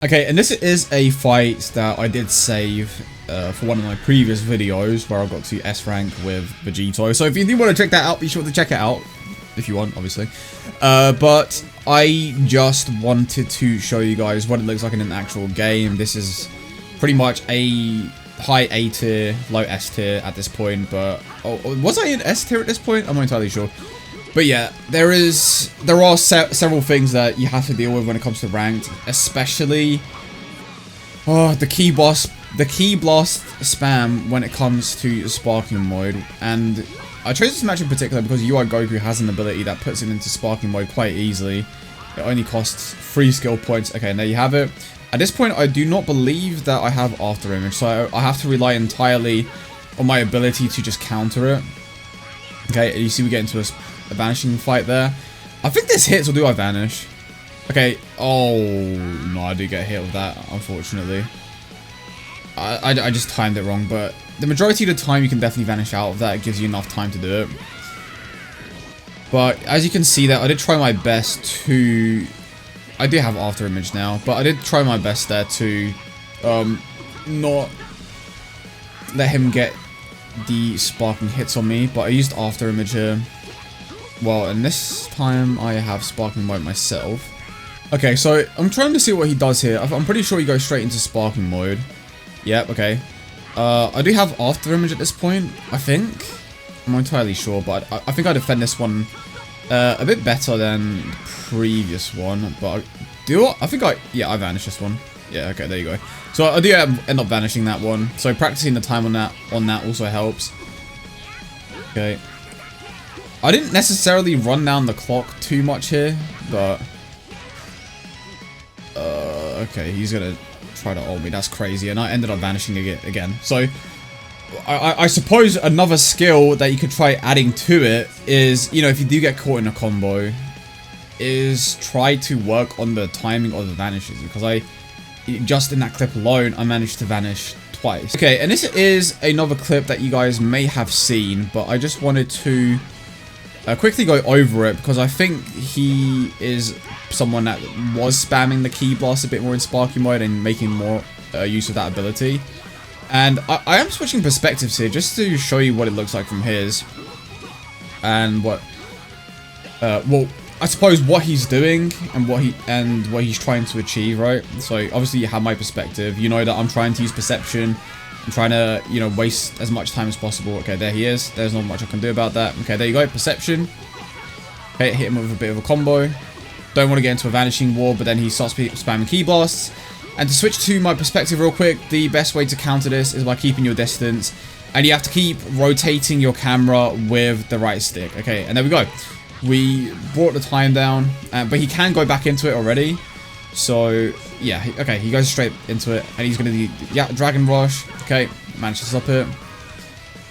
Okay, and this is a fight that I did save for one of my previous videos where I got to S rank with Vegito. So if you do want to check that out, be sure to check it out if you want, obviously. But I just wanted to show you guys what it looks like in an actual game. This is pretty much a high A tier, low S tier at this point. But was I in S tier at this point? I'm not entirely sure. But yeah, there are several things that you have to deal with when it comes to ranked, especially the key blast spam when it comes to sparking mode. And I chose this match in particular because UI Goku has an ability that puts it into sparking mode quite easily. It only costs 3 skill points. Okay, and there you have it. At this point, I do not believe that I have After Image, so I have to rely entirely on my ability to just counter it. Okay, you see we get into a vanishing fight there. I think this hits, or do I vanish? Okay, oh no, I do get hit with that, unfortunately. I just timed it wrong, but the majority of the time you can definitely vanish out of that. It gives you enough time to do it. But as you can see there, I did try my best to... I do have After Image now, but I did try my best there to not let him get the sparking hits on me, but I used After Image here. Well, and this time I have sparking mode myself. Okay, so I'm trying to see what he does here. I'm pretty sure he goes straight into sparking mode. Yep, okay. I do have After Image at this point, I think. I'm not entirely sure, but I think I defend this one a bit better than the previous one. But I think I vanished this one. Yeah, okay, there you go. So I do end up vanishing that one. So practicing the time on that also helps. Okay. I didn't necessarily run down the clock too much here, but okay, he's gonna try to ult me. That's crazy, and I ended up vanishing again. So I suppose another skill that you could try adding to it is, you know, if you do get caught in a combo, is try to work on the timing of the vanishes, because just in that clip alone, I managed to vanish twice. Okay, and this is another clip that you guys may have seen, but I just wanted to quickly go over it because I think he is someone that was spamming the key blast a bit more in sparking mode and making more use of that ability. And I am switching perspectives here just to show you what it looks like from his, and what well, I suppose what he's doing and what he's trying to achieve, right? So obviously you have my perspective. You know that I'm trying to use perception. I'm trying to, you know, waste as much time as possible. Okay, there he is. There's not much I can do about that. Okay, there you go. Perception. Okay, hit him with a bit of a combo. Don't want to get into a vanishing war, but then he starts spamming key blasts. And to switch to my perspective real quick, the best way to counter this is by keeping your distance. And you have to keep rotating your camera with the right stick. Okay, and there we go. We brought the time down, but he can go back into it already. So, yeah, okay, he goes straight into it, and he's going to do, yeah, Dragon Rush. Okay, managed to stop it.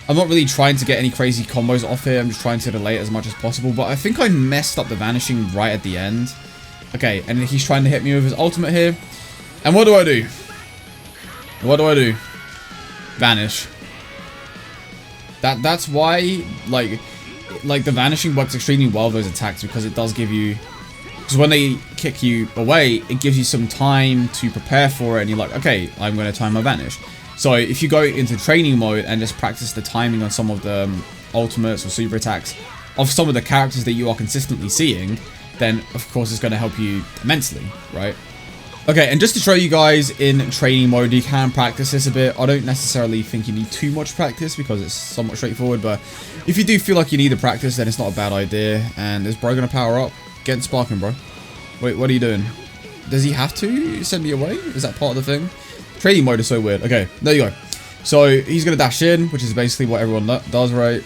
I'm not really trying to get any crazy combos off here. I'm just trying to delay it as much as possible, but I think I messed up the vanishing right at the end. Okay, and he's trying to hit me with his ultimate here. And what do I do? What do I do? Vanish. That's why, like the vanishing works extremely well with those attacks, because it does give you... Because when they kick you away, it gives you some time to prepare for it, and you're like, okay, I'm going to time my vanish. So if you go into training mode and just practice the timing on some of the ultimates or super attacks of some of the characters that you are consistently seeing, then of course it's going to help you immensely, right? Okay, and just to show you guys in training mode, you can practice this a bit. I don't necessarily think you need too much practice because it's somewhat straightforward, but if you do feel like you need the practice, then it's not a bad idea. And is bro going to power up? Get sparking, bro. Wait, what are you doing? Does he have to send me away? Is that part of the thing? Trading mode is so weird. Okay, there you go. So he's going to dash in, which is basically what everyone does, right?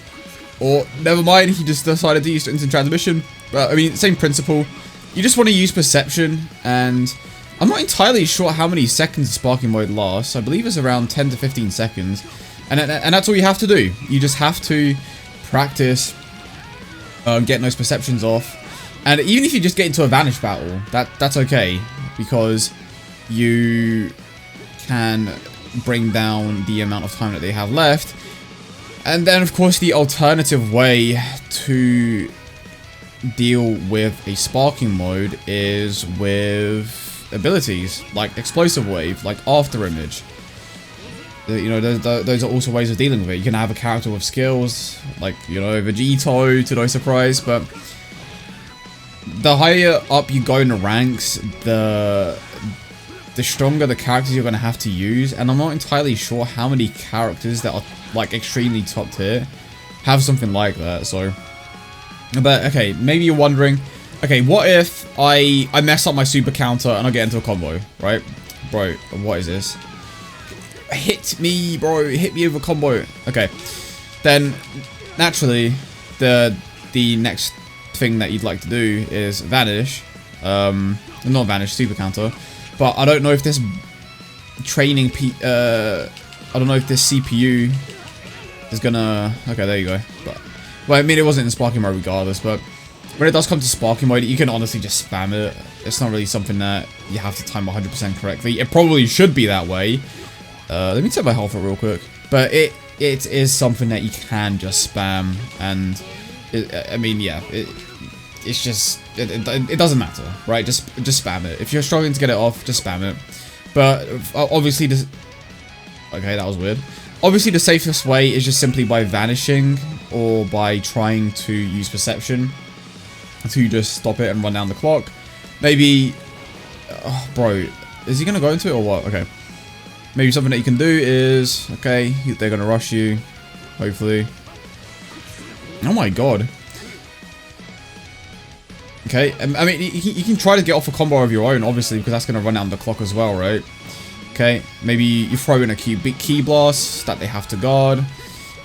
Or, never mind, he just decided to use instant transmission. But, I mean, same principle. You just want to use perception, and I'm not entirely sure how many seconds sparking mode lasts. I believe it's around 10 to 15 seconds. And that's all you have to do. You just have to practice getting those perceptions off. And even if you just get into a vanish battle, that's okay, because you can bring down the amount of time that they have left. And then, of course, the alternative way to deal with a sparking mode is with abilities, like Explosive Wave, like After Image. You know, those are also ways of dealing with it. You can have a character with skills, like, you know, Vegito, to no surprise, but the higher up you go in the ranks, the stronger the characters you're going to have to use, and I'm not entirely sure how many characters that are, like, extremely top tier have something like that, so... But, okay, maybe you're wondering, okay, what if I mess up my super counter and I get into a combo, right? Bro, what is this? Hit me, bro, hit me with a combo. Okay, then, naturally, the next thing that you'd like to do is Vanish. Not Vanish, super counter. But I don't know if this training I don't know if this CPU is gonna... Okay, there you go. But, well, I mean, it wasn't in sparking mode regardless, but when it does come to sparking mode, you can honestly just spam it. It's not really something that you have to time 100% correctly. It probably should be that way. Let me check my health real quick. But it is something that you can just spam, and I mean, yeah, it's just it doesn't matter, right? Just spam it. If you're struggling to get it off, just spam it. But obviously, okay, that was weird. Obviously, the safest way is just simply by vanishing or by trying to use perception to just stop it and run down the clock. Maybe, oh, bro, is he gonna go into it or what? Okay. Maybe something that you can do is, okay, they're going to rush you, hopefully. Oh my god. Okay, I mean, you can try to get off a combo of your own, obviously, because that's going to run down the clock as well, right? Okay, maybe you throw in a big Ki Blast that they have to guard.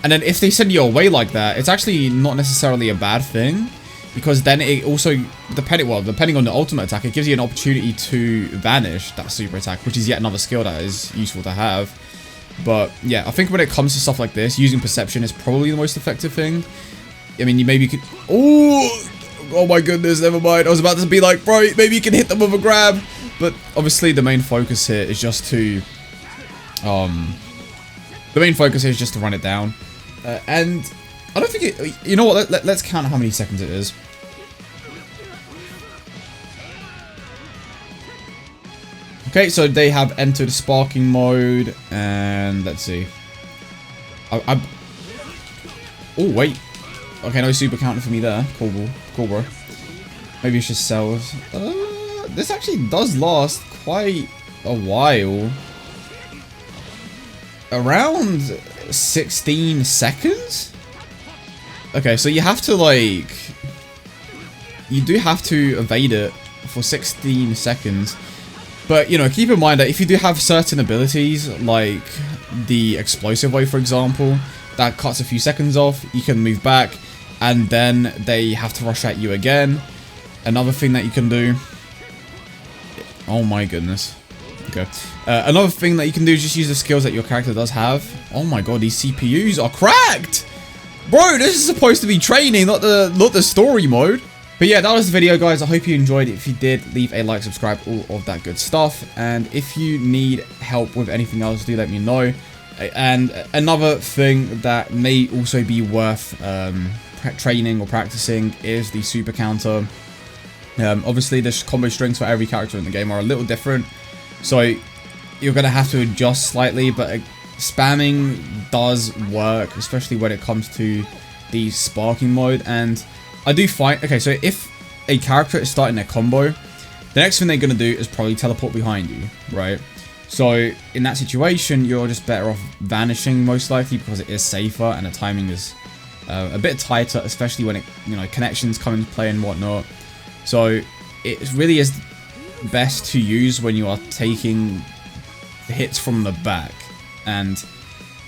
And then if they send you away like that, it's actually not necessarily a bad thing. Because then it also, depending on the ultimate attack, it gives you an opportunity to vanish that super attack, which is yet another skill that is useful to have. But yeah, I think when it comes to stuff like this, using perception is probably the most effective thing. I mean, you maybe could... Oh my goodness, never mind. I was about to be like, bro, maybe you can hit them with a grab. But obviously the main focus here is just to... the main focus here is just to run it down. And I don't think it... You know what, let's count how many seconds it is. Okay, so they have entered sparking mode, and let's see. Oh, wait. Okay, no super counter for me there. Cool, bro. Maybe it's just cells. This actually does last quite a while. Around 16 seconds? Okay, so you have to, like... You do have to evade it for 16 seconds. But, you know, keep in mind that if you do have certain abilities, like the Explosive Wave, for example, that cuts a few seconds off, you can move back, and then they have to rush at you again. Another thing that you can do... Oh my goodness. Okay. Another thing that you can do is just use the skills that your character does have. Oh my god, these CPUs are cracked! Bro, this is supposed to be training, not the story mode. But yeah, that was the video, guys. I hope you enjoyed it. If you did, leave a like, subscribe, all of that good stuff. And if you need help with anything else, do let me know. And another thing that may also be worth training or practicing is the super counter. Obviously, the combo strings for every character in the game are a little different. So you're going to have to adjust slightly, but spamming does work, especially when it comes to the sparking mode. And I do find... Okay, so if a character is starting their combo, the next thing they're going to do is probably teleport behind you, right? So in that situation, you're just better off vanishing most likely because it is safer and the timing is a bit tighter, especially when it, you know, connections come into play and whatnot. So it really is best to use when you are taking hits from the back. And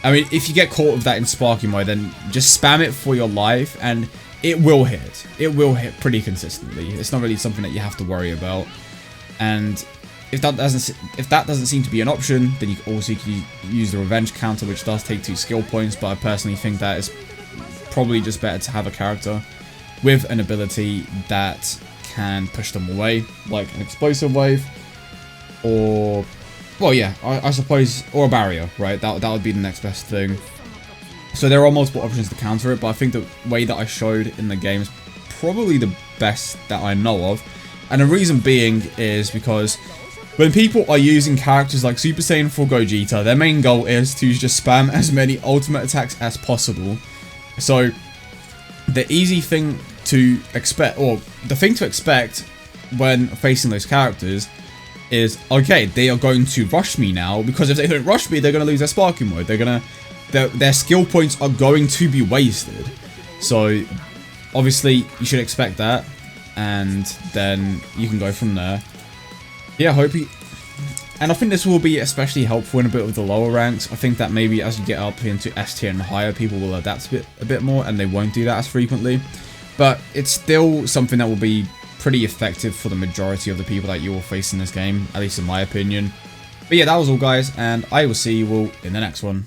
I mean, if you get caught with that in sparking mode, then just spam it for your life and it will hit. It will hit pretty consistently. It's not really something that you have to worry about. And if that doesn't seem to be an option, then you also can use the revenge counter, which does take 2 skill points. But I personally think that it's probably just better to have a character with an ability that can push them away, like an Explosive Wave, or, well, yeah, I suppose, or a barrier, right? That would be the next best thing. So there are multiple options to counter it, but I think the way that I showed in the game is probably the best that I know of. And the reason being is because When people are using characters like Super Saiyan 4 Gogeta, their main goal is to just spam as many ultimate attacks as possible. So the easy thing to expect, or the thing to expect when facing those characters is, okay, they are going to rush me now, because if they don't rush me, they're going to lose their sparking mode. Their skill points are going to be wasted. So obviously you should expect that, and then you can go from there. Yeah, and I think this will be especially helpful in a bit of the lower ranks. I think that maybe as you get up into S tier and higher, people will adapt a bit more, and they won't do that as frequently. But it's still something that will be pretty effective for the majority of the people that you will face in this game, at least in my opinion. But yeah, that was all, guys, and I will see you all in the next one.